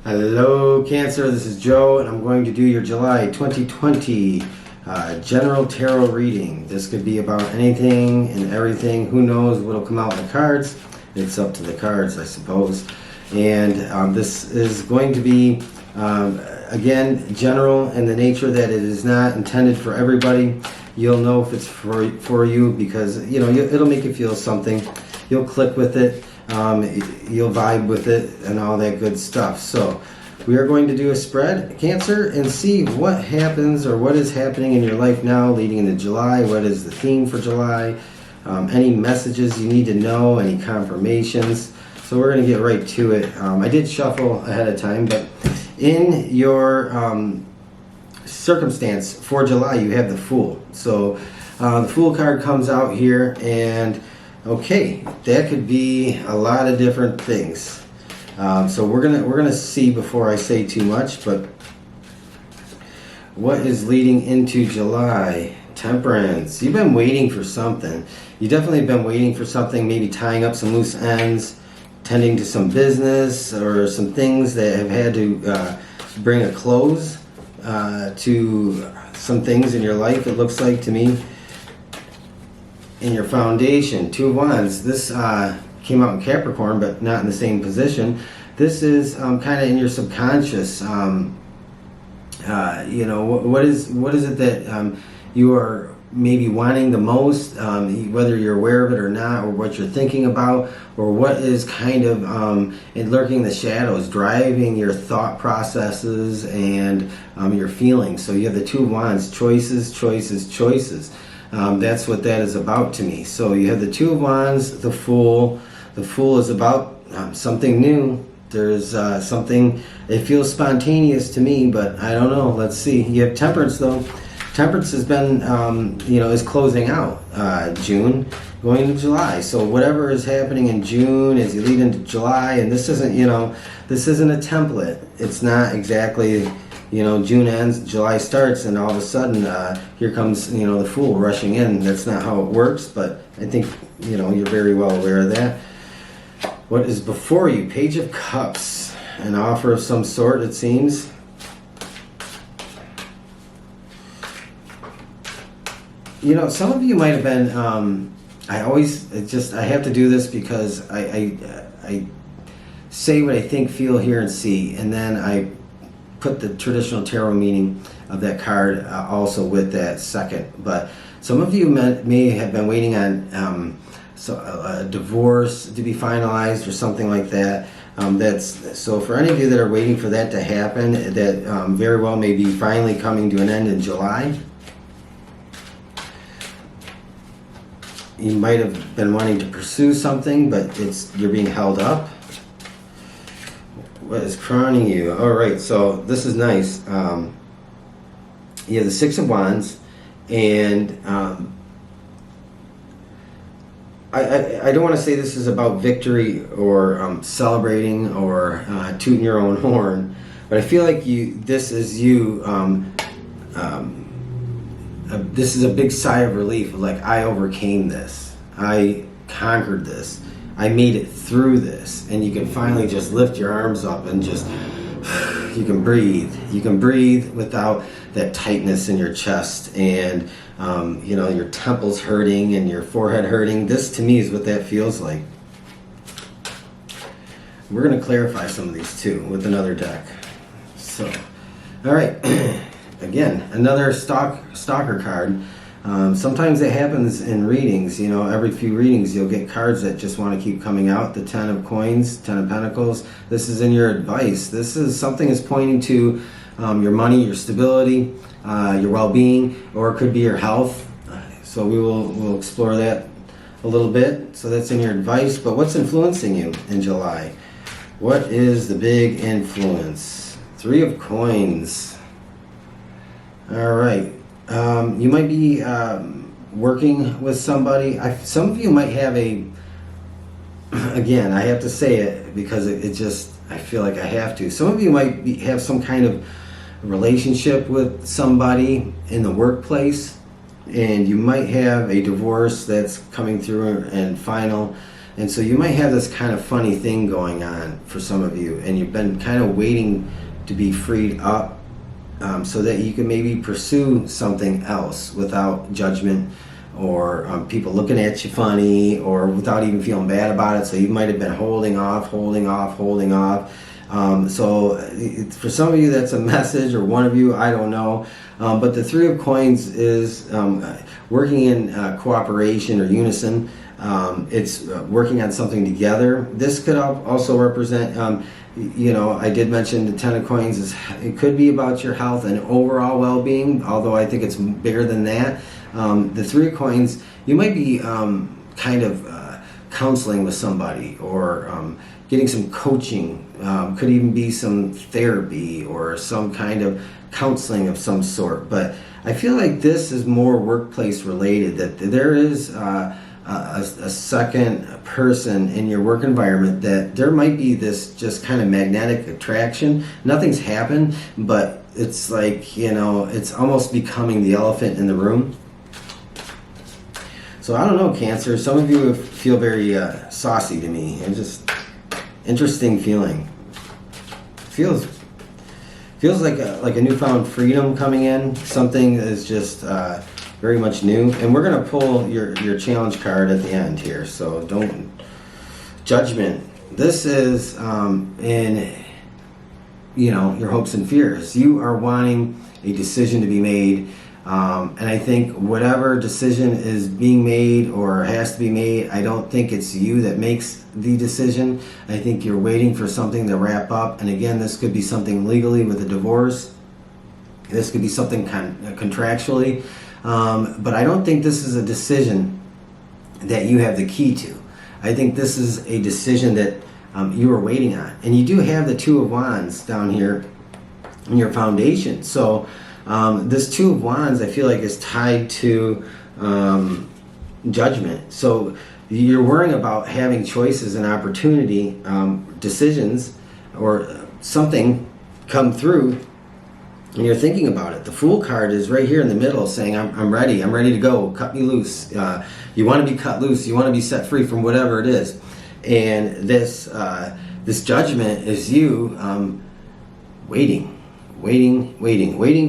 Hello Cancer, this is Joe and I'm going to do your July 2020 general tarot reading. This could be about anything and everything. Who knows what'll come out in the cards? It's up to the cards, I suppose. And this is going to be, again, general in the nature that it is not intended for everybody. You'll know if it's for you because, you know, it'll make you feel something. You'll click with it. You'll vibe with it and all that good stuff. So we are going to do a spread, Cancer, and see what happens or what is happening in your life now leading into July. What is the theme for July? Any messages you need to know, any confirmations. So we're going to get right to it. I did shuffle ahead of time, but in your circumstance for July, you have the Fool. So the Fool card comes out here, and okay, that could be a lot of different things. So we're gonna see before I say too much. But what is leading into July? Temperance. You've been waiting for something. You definitely been waiting for something. Maybe tying up some loose ends, tending to some business or some things that have had to bring a close to some things in your life. It looks like to me. In your foundation, Two of Wands. This came out in Capricorn, but not in the same position. This is kind of in your subconscious. You know, what is it that you are maybe wanting the most, whether you're aware of it or not, or what you're thinking about, or what is kind of lurking in the shadows, driving your thought processes and your feelings. So you have the Two of Wands, choices, choices, choices. That's what that is about to me. So you have the Two of Wands, the Fool. The Fool is about something new. There's something, it feels spontaneous to me, but I don't know. Let's see. You have Temperance though. Temperance has been, you know, is closing out June, going into July. So whatever is happening in June as you lead into July, and this isn't, you know, this isn't a template. It's not exactly, you know, June ends, July starts, and all of a sudden here comes, you know, the Fool rushing in. That's not how it works, but I think, you know, you're very well aware of that. What is before you? Page of Cups. An offer of some sort, it seems. You know, some of you might have been, I have to do this because I say what I think, feel, hear, and see, and then I put the traditional tarot meaning of that card also with that second. But some of you may have been waiting on a divorce to be finalized or something like that. So for any of you that are waiting for that to happen, that very well may be finally coming to an end in July. You might have been wanting to pursue something, but you're being held up. What is crowning you? All right, so this is nice. You have the Six of Wands, and I don't want to say this is about victory or celebrating or tooting your own horn, but I feel like this is you. This is a big sigh of relief. Like, I overcame this. I conquered this. I made it through this. And you can finally just lift your arms up and just, you can breathe. You can breathe without that tightness in your chest and, you know, your temples hurting and your forehead hurting. This, to me, is what that feels like. We're going to clarify some of these, too, with another deck. So, all right. Again, another stalker card. Sometimes it happens in readings. You know, every few readings you'll get cards that just want to keep coming out. The Ten of Coins, Ten of Pentacles. This is in your advice. This is something is pointing to your money, your stability, your well-being, or it could be your health. So we'll explore that a little bit. So that's in your advice. But what's influencing you in July? What is the big influence? Three of Coins. All right. You might be working with somebody. Some of you might have again, I have to say it because I feel like I have to. Some of you might have some kind of relationship with somebody in the workplace, and you might have a divorce that's coming through and final. And so you might have this kind of funny thing going on for some of you, and you've been kind of waiting to be freed up so that you can maybe pursue something else without judgment or people looking at you funny, or without even feeling bad about it. So you might have been holding off. So for some of you that's a message, or one of you, I don't know. But the Three of Coins is working in cooperation or unison. It's working on something together. This could also represent, I did mention the Ten of Coins it could be about your health and overall well-being, although I think it's bigger than that. The Three of Coins, you might be kind of counseling with somebody, or getting some coaching. Could even be some therapy or some kind of counseling of some sort. But I feel like this is more workplace related, that there is a second person in your work environment, that there might be this just kind of magnetic attraction. Nothing's happened, but it's like, it's almost becoming the elephant in the room. So I don't know, Cancer. Some of you feel very saucy to me, and just interesting feeling. Feels like a newfound freedom coming in. Something is just very much new. And we're gonna pull your challenge card at the end here. So don't judgment. This is in your hopes and fears. You are wanting a decision to be made. And I think whatever decision is being made or has to be made, I don't think it's you that makes the decision. I think you're waiting for something to wrap up. And again, this could be something legally with a divorce. This could be something contractually. But I don't think this is a decision that you have the key to. I think this is a decision that you are waiting on. And you do have the Two of Wands down here in your foundation. So this Two of Wands, I feel like, is tied to judgment. So you're worrying about having choices and opportunity, decisions, or something come through, and you're thinking about it. The Fool card is right here in the middle, saying, I'm ready to go, cut me loose. You want to be cut loose, you want to be set free from whatever it is. And this judgment is you waiting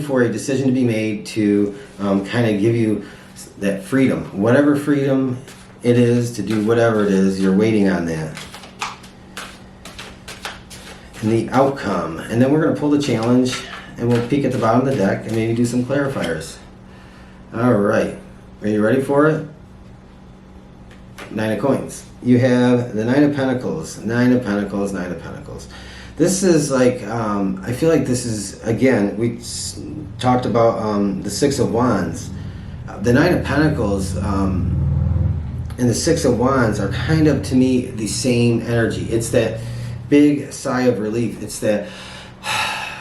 for a decision to be made to kind of give you that freedom. Whatever freedom it is to do whatever it is, you're waiting on that. And the outcome. And then we're going to pull the challenge, and we'll peek at the bottom of the deck and maybe do some clarifiers. Alright. Are you ready for it? Nine of Coins. You have the Nine of Pentacles. Nine of Pentacles, Nine of Pentacles. This is like, I feel like this is, again, we talked about the Six of Wands. The Nine of Pentacles and the Six of Wands are kind of, to me, the same energy. It's that big sigh of relief. It's that,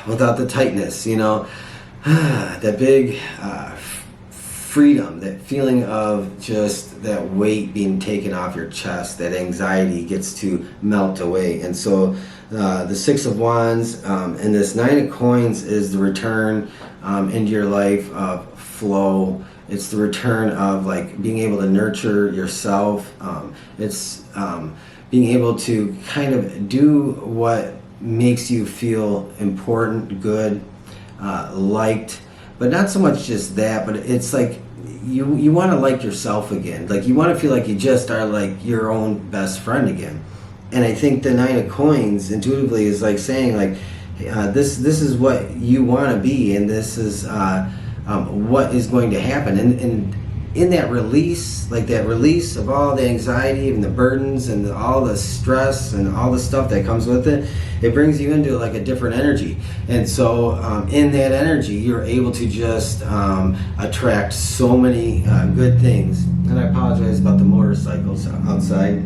without the tightness, that big freedom, that feeling of just that weight being taken off your chest, that anxiety gets to melt away. And so the Six of Wands and this Nine of Coins is the return into your life of flow. It's the return of like being able to nurture yourself. It's being able to kind of do what makes you feel important, good, liked, but not so much just that, but it's like you want to like yourself again. Like you want to feel like you just are like your own best friend again. And I think the Nine of Coins intuitively is like saying like, this is what you want to be, and this is what is going to happen. And in that release, like that release of all the anxiety and the burdens and all the stress and all the stuff that comes with it, it brings you into like a different energy. And so in that energy, you're able to just attract so many good things. And I apologize about the motorcycles outside.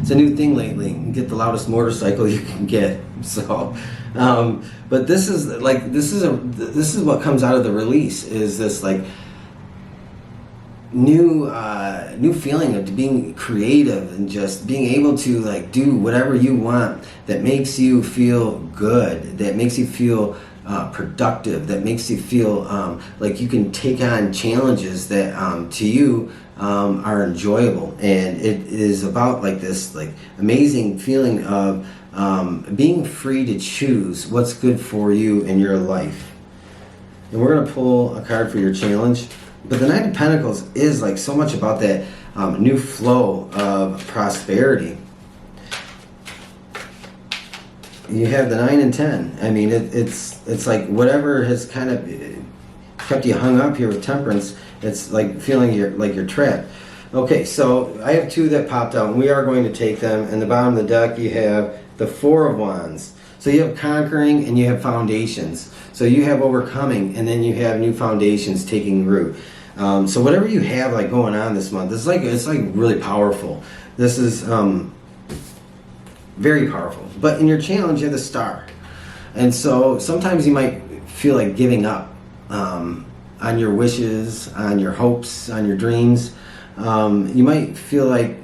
It's a new thing lately. You get the loudest motorcycle you can get. So, but this is what comes out of the release, is this like new feeling of being creative and just being able to like do whatever you want that makes you feel good, that makes you feel productive, that makes you feel like you can take on challenges that to you are enjoyable. And it is about like this like amazing feeling of being free to choose what's good for you in your life. And we're going to pull a card for your challenge. But the Knight of Pentacles is like so much about that new flow of prosperity. You have the 9 and 10. I mean, it's like whatever has kind of kept you hung up here with Temperance, it's like feeling you're trapped. Okay, so I have 2 that popped out, and we are going to take them. In the bottom of the deck, you have the 4 of Wands. So you have conquering and you have foundations. So you have overcoming, and then you have new foundations taking root. So whatever you have like going on this month, it's like really powerful. This is very powerful. But in your challenge, you have the Star, and so sometimes you might feel like giving up on your wishes, on your hopes, on your dreams. You might feel like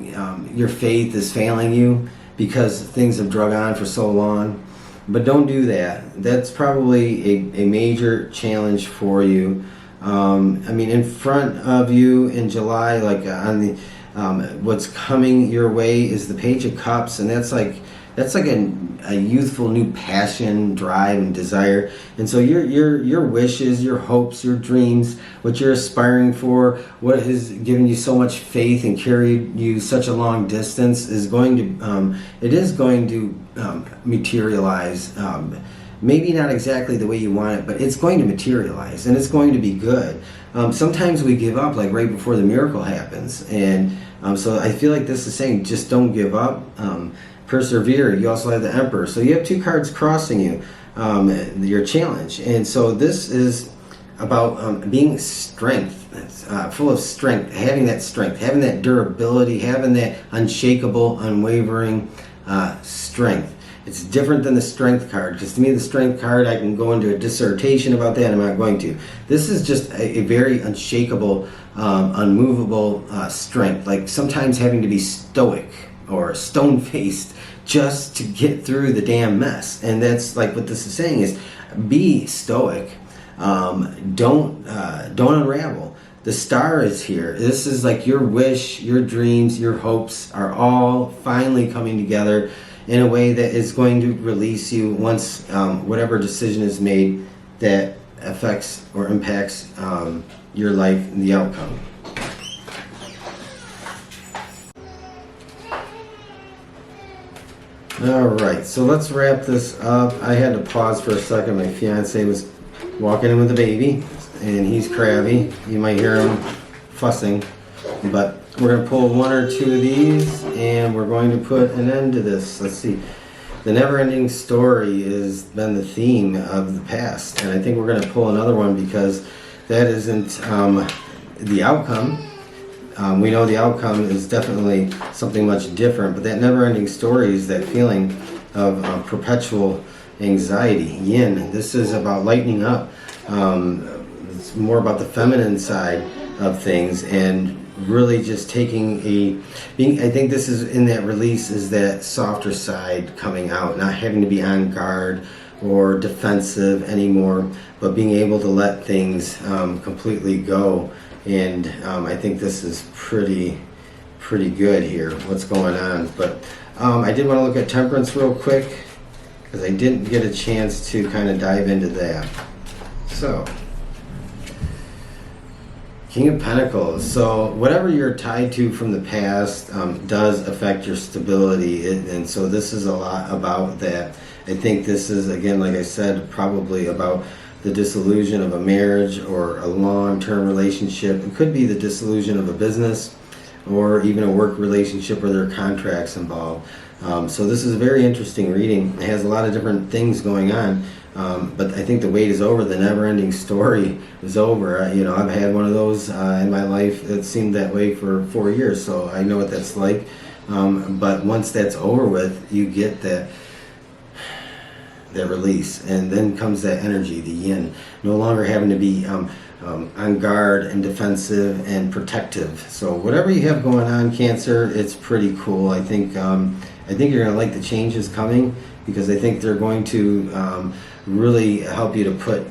your faith is failing you because things have drug on for so long. But don't do that. That's probably a major challenge for you. I mean, in front of you in July, like on the what's coming your way is the Page of Cups, and that's like a youthful new passion, drive, and desire. And so your wishes, your hopes, your dreams, what you're aspiring for, what has given you so much faith and carried you such a long distance is going to materialize. Maybe not exactly the way you want it, but it's going to materialize, and it's going to be good. Sometimes we give up like right before the miracle happens, and so I feel like this is saying just don't give up. Persevere. You also have the Emperor, so you have 2 cards crossing you, your challenge. And so this is about being full of strength, having that durability, having that unshakable, unwavering strength. It's different than the Strength card, because to me the Strength card, I can go into a dissertation about that, I'm not going to. This is just a very unshakable, unmovable strength, like sometimes having to be stoic or stone-faced just to get through the damn mess. And that's like what this is saying is be stoic. Don't unravel. The Star is here. This is like your wish, your dreams, your hopes are all finally coming together in a way that is going to release you once whatever decision is made that affects or impacts your life and the outcome. Alright, so let's wrap this up. I had to pause for a second. My fiance was walking in with the baby, and he's crabby. You might hear him fussing, but we're going to pull 1 or 2 of these, and we're going to put an end to this. Let's see. The never-ending story has been the theme of the past, and I think we're going to pull another one because that isn't the outcome. We know the outcome is definitely something much different, but that never-ending story is that feeling of perpetual anxiety. Yin, this is about lightening up. It's more about the feminine side of things, and really just taking I think this is in that release is that softer side coming out, not having to be on guard or defensive anymore, but being able to let things completely go. And I think this is pretty good here, what's going on. But I did want to look at Temperance real quick, because I didn't get a chance to kind of dive into that. So, King of Pentacles. So whatever you're tied to from the past does affect your stability, and so this is a lot about that. I think this is, again, like I said, probably about the dissolution of a marriage or a long-term relationship. It could be the dissolution of a business or even a work relationship where there are contracts involved. So this is a very interesting reading. It has a lot of different things going on. But I think the wait is over. The never-ending story is over. I've had one of those in my life. It seemed that way for 4 years, so I know what that's like. But once that's over with, you get that release, and then comes that energy, the yin. No longer having to be on guard and defensive and protective. So whatever you have going on, Cancer, it's pretty cool. I think I think you're going to like the changes coming, because I think they're going to really help you to put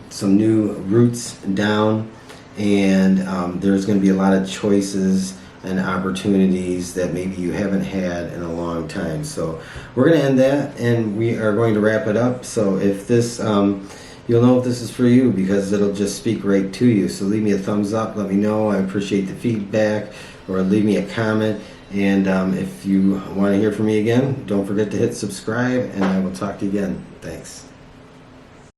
some new roots down, and there's going to be a lot of choices and opportunities that maybe you haven't had in a long time. So we're going to end that, and we are going to wrap it up. So if this, you'll know if this is for you, because it'll just speak right to you. So leave me a thumbs up, let me know. I appreciate the feedback, or leave me a comment. And if you want to hear from me again, don't forget to hit subscribe, and I will talk to you again. Thanks.